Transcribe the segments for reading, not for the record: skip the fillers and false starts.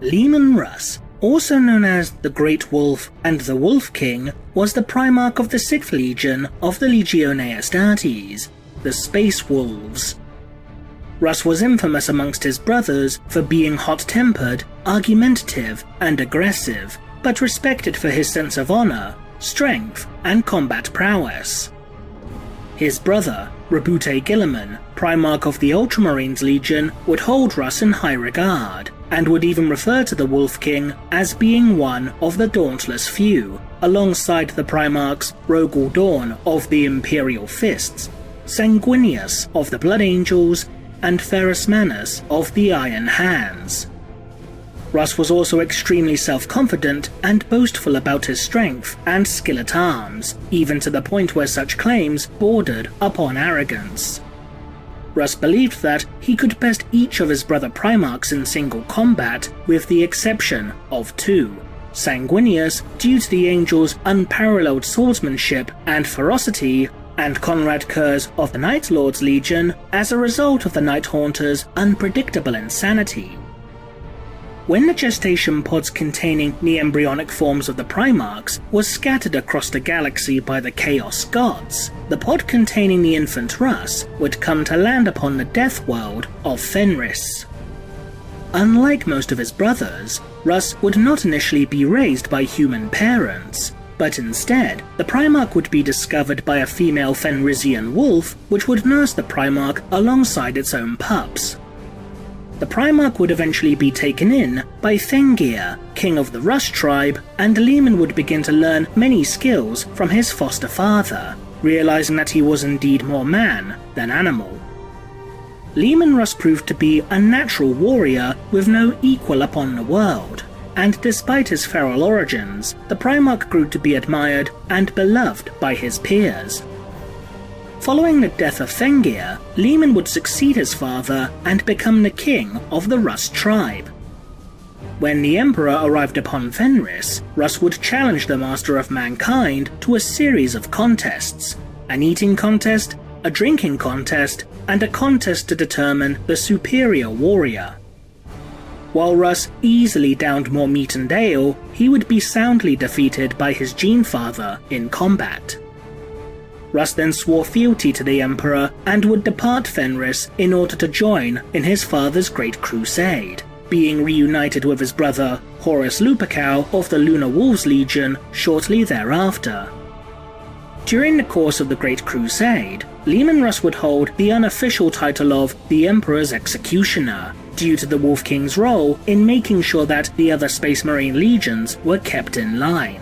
Leman Russ, also known as the Great Wolf and the Wolf King, was the Primarch of the 6th Legion of the Legione Astartes, the Space Wolves. Russ was infamous amongst his brothers for being hot-tempered, argumentative, and aggressive, but respected for his sense of honor, strength, and combat prowess. His brother, Rabute Gilliman, Primarch of the Ultramarines Legion, would hold Russ in high regard, and would even refer to the Wolf King as being one of the Dauntless Few, alongside the Primarchs Rogel Dawn of the Imperial Fists, Sanguinius of the Blood Angels, and Ferrus Manus of the Iron Hands. Russ was also extremely self-confident and boastful about his strength and skill at arms, even to the point where such claims bordered upon arrogance. Russ believed that he could best each of his brother Primarchs in single combat, with the exception of two: Sanguinius due to the Angel's unparalleled swordsmanship and ferocity, and Conrad Kurz of the Night Lord's Legion as a result of the Night Haunter's unpredictable insanity. When the gestation pods containing the embryonic forms of the Primarchs was scattered across the galaxy by the Chaos Gods, the pod containing the infant Russ would come to land upon the death world of Fenris. Unlike most of his brothers, Russ would not initially be raised by human parents, but instead, the Primarch would be discovered by a female Fenrisian wolf which would nurse the Primarch alongside its own pups. The Primarch would eventually be taken in by Fenrir, king of the Russ tribe, and Leman would begin to learn many skills from his foster father, realizing that he was indeed more man than animal. Leman Russ proved to be a natural warrior with no equal upon the world, and despite his feral origins, the Primarch grew to be admired and beloved by his peers. Following the death of Fenrir, Leman would succeed his father and become the king of the Russ tribe. When the Emperor arrived upon Fenris, Russ would challenge the Master of Mankind to a series of contests: an eating contest, a drinking contest, and a contest to determine the superior warrior. While Russ easily downed more meat and ale, he would be soundly defeated by his Gene Father in combat. Russ then swore fealty to the Emperor and would depart Fenris in order to join in his father's great crusade, being reunited with his brother Horus Lupercal of the Lunar Wolves Legion shortly thereafter. During the course of the Great Crusade, Leman Russ would hold the unofficial title of the Emperor's Executioner, due to the Wolf King's role in making sure that the other Space Marine legions were kept in line.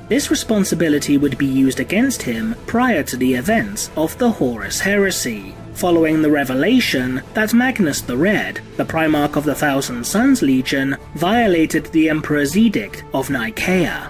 This responsibility would be used against him prior to the events of the Horus Heresy, following the revelation that Magnus the Red, the Primarch of the Thousand Suns Legion, violated the Emperor's Edict of Nicaea.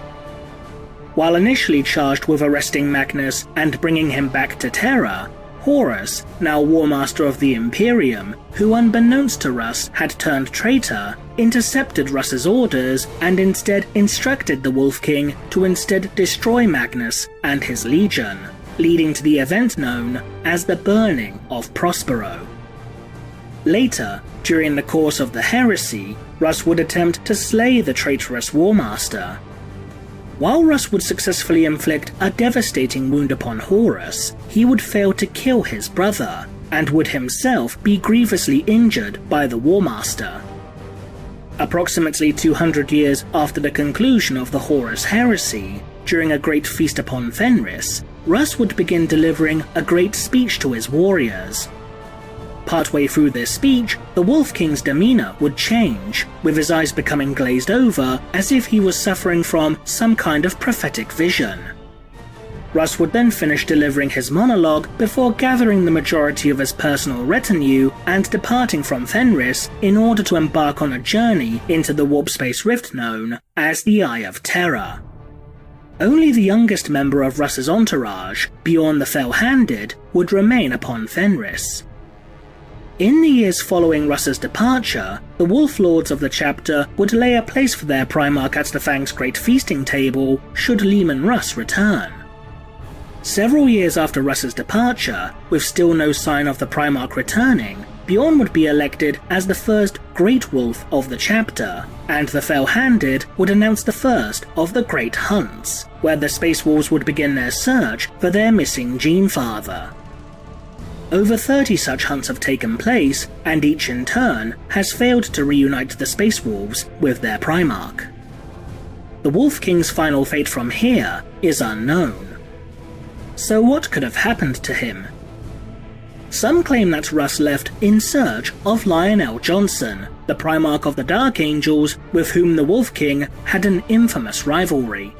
While initially charged with arresting Magnus and bringing him back to Terra, Horus, now War Master of the Imperium, who unbeknownst to Russ had turned traitor, intercepted Russ's orders and instead instructed the Wolf King to instead destroy Magnus and his legion, leading to the event known as the Burning of Prospero. Later, during the course of the Heresy, Russ would attempt to slay the traitorous War Master. While Russ would successfully inflict a devastating wound upon Horus, he would fail to kill his brother, and would himself be grievously injured by the War Master. Approximately 200 years after the conclusion of the Horus Heresy, during a great feast upon Fenris, Russ would begin delivering a great speech to his warriors. Partway through this speech, the Wolf King's demeanor would change, with his eyes becoming glazed over as if he was suffering from some kind of prophetic vision. Russ would then finish delivering his monologue before gathering the majority of his personal retinue and departing from Fenris in order to embark on a journey into the warp space rift known as the Eye of Terror. Only the youngest member of Russ's entourage, Bjorn the Fell-Handed, would remain upon Fenris. In the years following Russ's departure, the Wolf Lords of the chapter would lay a place for their Primarch at the Fang's great feasting table should Leman Russ return. Several years after Russ's departure, with still no sign of the Primarch returning, Bjorn would be elected as the first Great Wolf of the chapter, and the Fell-Handed would announce the first of the Great Hunts, where the Space Wolves would begin their search for their missing Gene Father. Over 30 such hunts have taken place, and each in turn has failed to reunite the Space Wolves with their Primarch. The Wolf King's final fate from here is unknown. So what could have happened to him? Some claim that Russ left in search of Lionel Johnson, the Primarch of the Dark Angels, with whom the Wolf King had an infamous rivalry.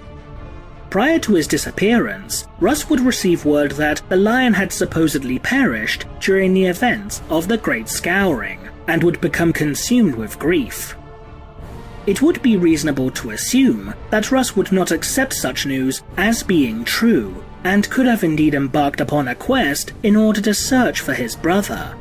Prior to his disappearance, Russ would receive word that the Lion had supposedly perished during the events of the Great Scouring, and would become consumed with grief. It would be reasonable to assume that Russ would not accept such news as being true, and could have indeed embarked upon a quest in order to search for his brother.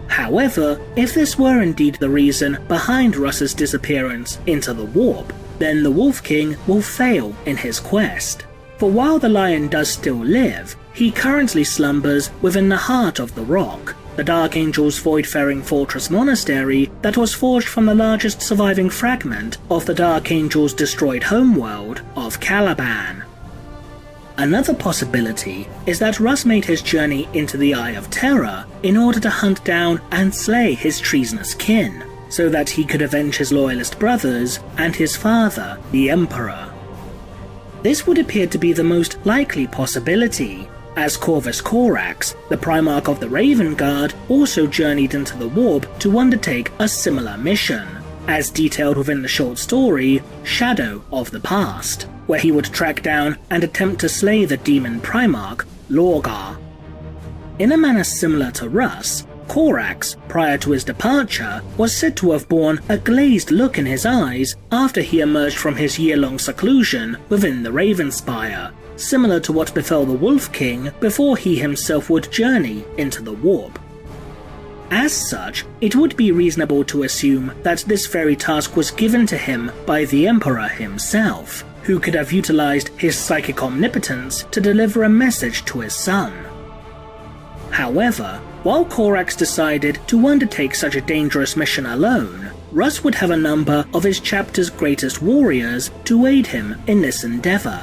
However, if this were indeed the reason behind Russ's disappearance into the warp, then the Wolf King will fail in his quest. For while the Lion does still live, he currently slumbers within the heart of the Rock, the Dark Angel's void-faring fortress monastery that was forged from the largest surviving fragment of the Dark Angel's destroyed homeworld of Caliban. Another possibility is that Russ made his journey into the Eye of Terror in order to hunt down and slay his treasonous kin, so that he could avenge his loyalist brothers and his father, the Emperor. This would appear to be the most likely possibility, as Corvus Corax, the Primarch of the Raven Guard, also journeyed into the warp to undertake a similar mission, as detailed within the short story Shadow of the Past, where he would track down and attempt to slay the demon Primarch, Lava Gar. In a manner similar to Russ, Corax, prior to his departure, was said to have borne a glazed look in his eyes after he emerged from his year-long seclusion within the Ravenspire, similar to what befell the Wolf King before he himself would journey into the warp. As such, it would be reasonable to assume that this very task was given to him by the Emperor himself, who could have utilized his psychic omnipotence to deliver a message to his son. However, while Corax decided to undertake such a dangerous mission alone, Russ would have a number of his chapter's greatest warriors to aid him in this endeavor.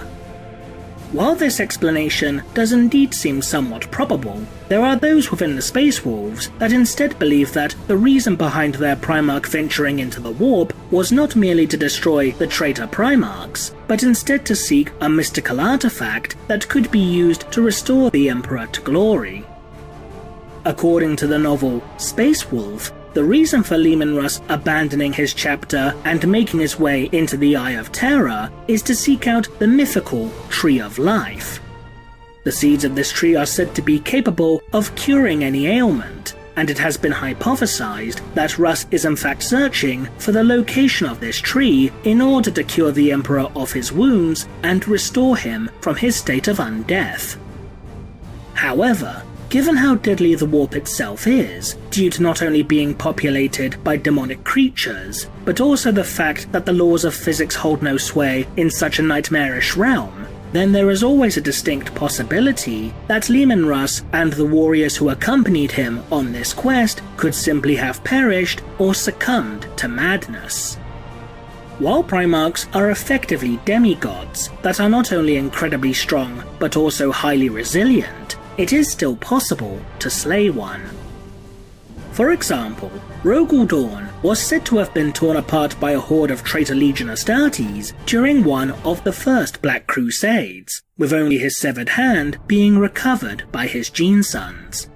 While this explanation does indeed seem somewhat probable, there are those within the Space Wolves that instead believe that the reason behind their Primarch venturing into the warp was not merely to destroy the traitor Primarchs, but instead to seek a mystical artifact that could be used to restore the Emperor to glory. According to the novel Space Wolf, the reason for Leman Russ abandoning his chapter and making his way into the Eye of Terror is to seek out the mythical Tree of Life. The seeds of this tree are said to be capable of curing any ailment, and it has been hypothesized that Russ is in fact searching for the location of this tree in order to cure the Emperor of his wounds and restore him from his state of undeath. However, given how deadly the warp itself is, due to not only being populated by demonic creatures, but also the fact that the laws of physics hold no sway in such a nightmarish realm, then there is always a distinct possibility that Leman Russ and the warriors who accompanied him on this quest could simply have perished or succumbed to madness. While Primarchs are effectively demigods that are not only incredibly strong but also highly resilient, it is still possible to slay one. For example, Rogul Dawn was said to have been torn apart by a horde of traitor Legion Astartes during one of the first Black Crusades, with only his severed hand being recovered by his Gene Sons.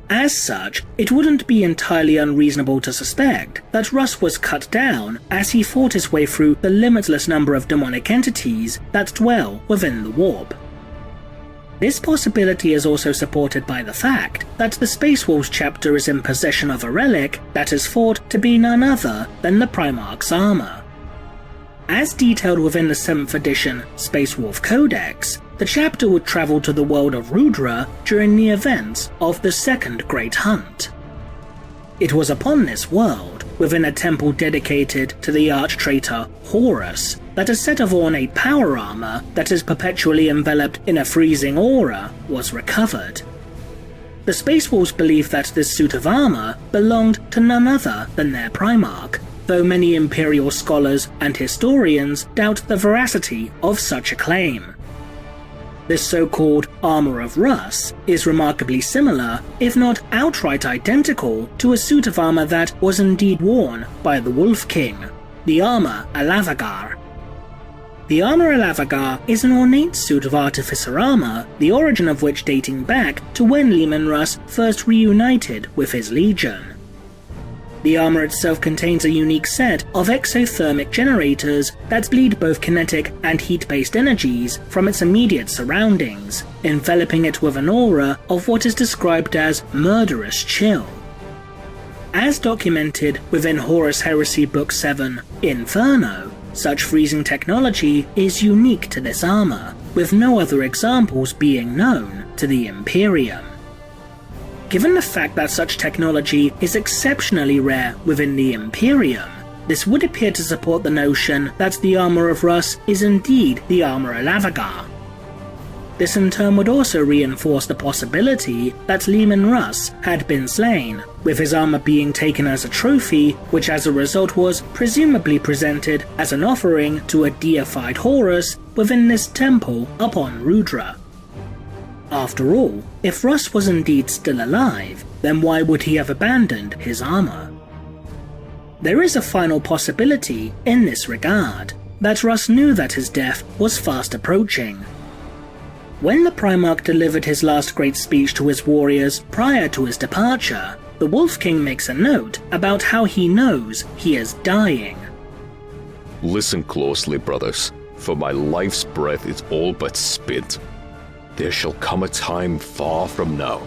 As such, it wouldn't be entirely unreasonable to suspect that Russ was cut down as he fought his way through the limitless number of demonic entities that dwell within the warp. This possibility is also supported by the fact that the Space Wolves chapter is in possession of a relic that is thought to be none other than the Primarch's armor. As detailed within the 7th edition Space Wolf Codex, the chapter would travel to the world of Rudra during the events of the Second Great Hunt. It was upon this world, within a temple dedicated to the arch-traitor Horus, that a set of ornate power armor that is perpetually enveloped in a freezing aura was recovered. The Space Wolves believed that this suit of armor belonged to none other than their Primarch, though many Imperial scholars and historians doubt the veracity of such a claim. This so-called Armor of Russ is remarkably similar, if not outright identical, to a suit of armor that was indeed worn by the Wolf King, the Armor of Lava Gar. The Armor of Lava Gar is an ornate suit of artificer armor, the origin of which dating back to when Leman Russ first reunited with his legion. The armor itself contains a unique set of exothermic generators that bleed both kinetic and heat-based energies from its immediate surroundings, enveloping it with an aura of what is described as murderous chill. As documented within Horus Heresy Book 7, Inferno, such freezing technology is unique to this armor, with no other examples being known to the Imperium. Given the fact that such technology is exceptionally rare within the Imperium, this would appear to support the notion that the Armor of Russ is indeed the Armor of Lava Gar. This in turn would also reinforce the possibility that Leman Russ had been slain, with his armor being taken as a trophy, which as a result was presumably presented as an offering to a deified Horus within this temple upon Rudra. After all, if Russ was indeed still alive, then why would he have abandoned his armor? There is a final possibility in this regard, that Russ knew that his death was fast approaching. When the Primarch delivered his last great speech to his warriors prior to his departure, the Wolf King makes a note about how he knows he is dying. Listen closely, brothers, for my life's breath is all but spent. There shall come a time far from now,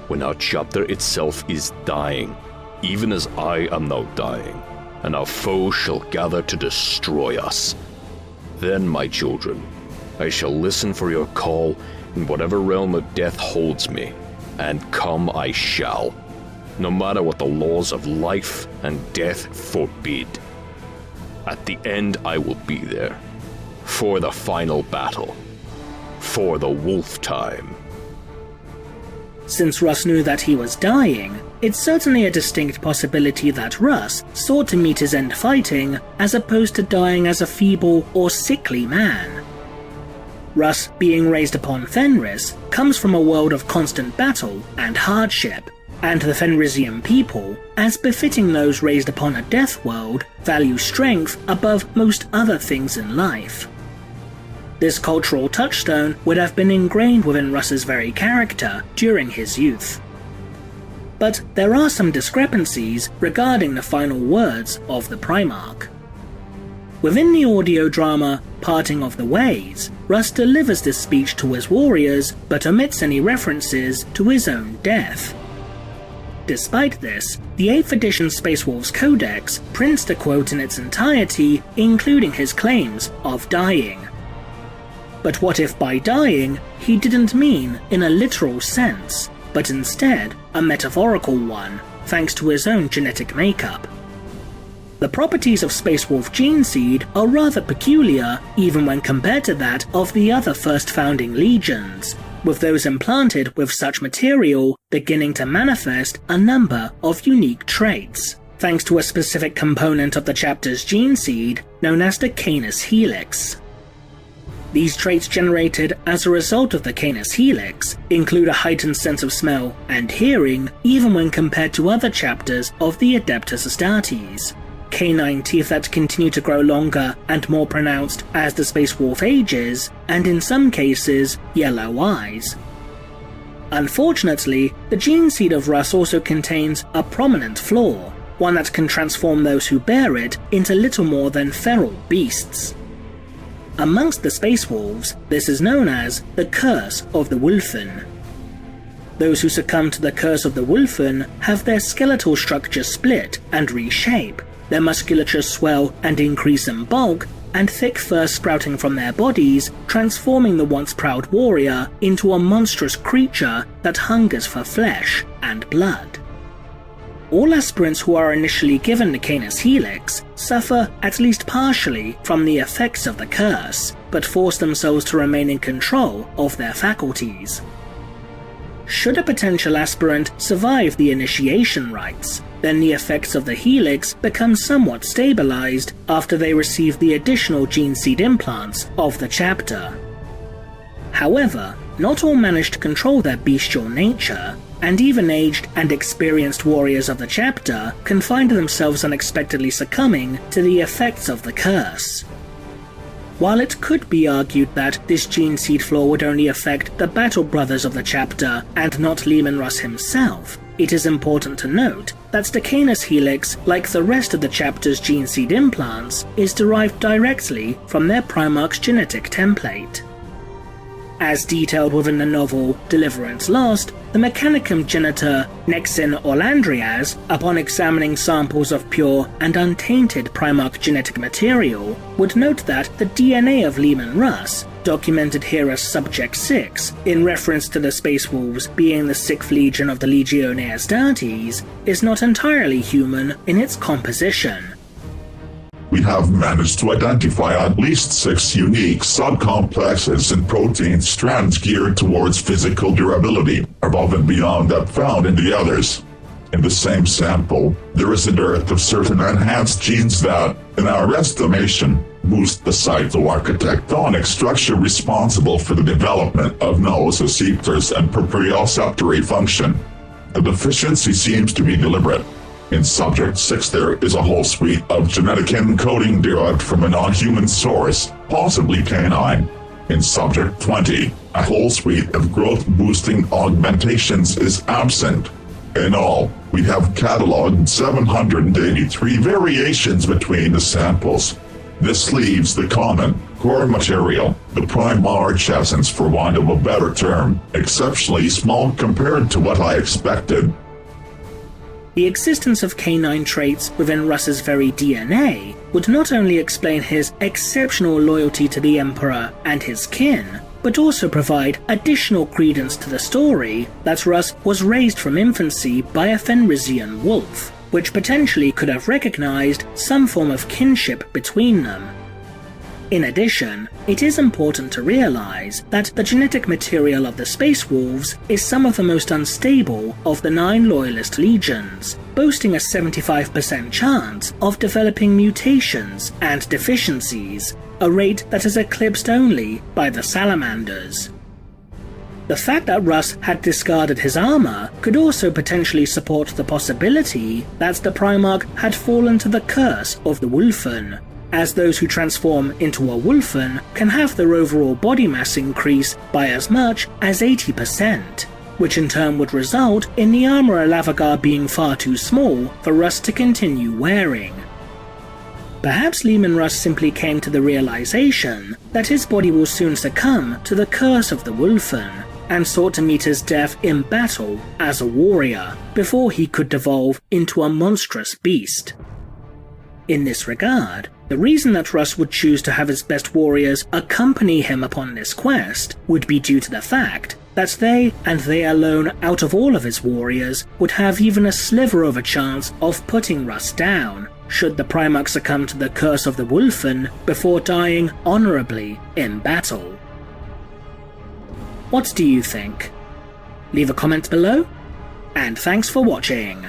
when our chapter itself is dying, even as I am now dying, and our foes shall gather to destroy us. Then, my children, I shall listen for your call in whatever realm of death holds me, and come I shall, no matter what the laws of life and death forbid. At the end I will be there, for the final battle. For the wolf time. Since Russ knew that he was dying, it's certainly a distinct possibility that Russ sought to meet his end fighting as opposed to dying as a feeble or sickly man. Russ, being raised upon Fenris, comes from a world of constant battle and hardship, and the Fenrisian people, as befitting those raised upon a death world, value strength above most other things in life. This cultural touchstone would have been ingrained within Russ's very character during his youth. But there are some discrepancies regarding the final words of the Primarch. Within the audio drama Parting of the Ways, Russ delivers this speech to his warriors but omits any references to his own death. Despite this, the 8th edition Space Wolves Codex prints the quote in its entirety, including his claims of dying. But what if by dying, he didn't mean in a literal sense, but instead a metaphorical one, thanks to his own genetic makeup? The properties of Space Wolf gene seed are rather peculiar even when compared to that of the other first founding legions, with those implanted with such material beginning to manifest a number of unique traits, thanks to a specific component of the chapter's gene seed known as the Canis Helix. These traits generated as a result of the Canis Helix include a heightened sense of smell and hearing even when compared to other chapters of the Adeptus Astartes, canine teeth that continue to grow longer and more pronounced as the Space Wolf ages, and in some cases, yellow eyes. Unfortunately, the gene seed of Russ also contains a prominent flaw, one that can transform those who bear it into little more than feral beasts. Amongst the Space Wolves, this is known as the Curse of the Wolfen. Those who succumb to the Curse of the Wolfen have their skeletal structure split and reshape, their musculature swell and increase in bulk, and thick fur sprouting from their bodies, transforming the once proud warrior into a monstrous creature that hungers for flesh and blood. All aspirants who are initially given the Canis Helix suffer at least partially from the effects of the curse, but force themselves to remain in control of their faculties. should a potential aspirant survive the initiation rites, then the effects of the helix become somewhat stabilized after they receive the additional gene seed implants of the chapter. However, not all manage to control their bestial nature, and even aged and experienced warriors of the chapter can find themselves unexpectedly succumbing to the effects of the curse. While it could be argued that this gene seed flaw would only affect the battle brothers of the chapter and not Leman Russ himself, it is important to note that Stachanus Helix, like the rest of the chapter's gene seed implants, is derived directly from their Primarch's genetic template. As detailed within the novel Deliverance Lost, the Mechanicum genitor Nexin Orlandrias, upon examining samples of pure and untainted Primarch genetic material, would note that the DNA of Leman Russ, documented here as Subject 6, in reference to the Space Wolves being the 6th Legion of the Legiones Astartes, is not entirely human in its composition. We have managed to identify at least 6 unique subcomplexes and protein strands geared towards physical durability, above and beyond that found in the others. In the same sample, there is a dearth of certain enhanced genes that, in our estimation, boost the cytoarchitectonic structure responsible for the development of nosiceptors and proprioceptory function. The deficiency seems to be deliberate. In Subject 6 there is a whole suite of genetic encoding derived from a non-human source, possibly canine. In Subject 20, a whole suite of growth-boosting augmentations is absent. In all, we have catalogued 783 variations between the samples. This leaves the common, core material, the Primarch essence for want of a better term, exceptionally small compared to what I expected. The existence of canine traits within Russ's very DNA would not only explain his exceptional loyalty to the Emperor and his kin, but also provide additional credence to the story that Russ was raised from infancy by a Fenrisian wolf, which potentially could have recognized some form of kinship between them. In addition, it is important to realize that the genetic material of the Space Wolves is some of the most unstable of the 9 Loyalist legions, boasting a 75% chance of developing mutations and deficiencies, a rate that is eclipsed only by the Salamanders. The fact that Russ had discarded his armor could also potentially support the possibility that the Primarch had fallen to the curse of the Wolfen, as those who transform into a Wolfen can have their overall body mass increase by as much as 80%, which in turn would result in the armor of Lava Gar being far too small for Russ to continue wearing. Perhaps Leman Russ simply came to the realization that his body will soon succumb to the curse of the Wolfen, and sought to meet his death in battle as a warrior, before he could devolve into a monstrous beast. In this regard, the reason that Russ would choose to have his best warriors accompany him upon this quest would be due to the fact that they, and they alone out of all of his warriors, would have even a sliver of a chance of putting Russ down, should the Primarch succumb to the curse of the Wolfen before dying honorably in battle. What do you think? Leave a comment below, and thanks for watching.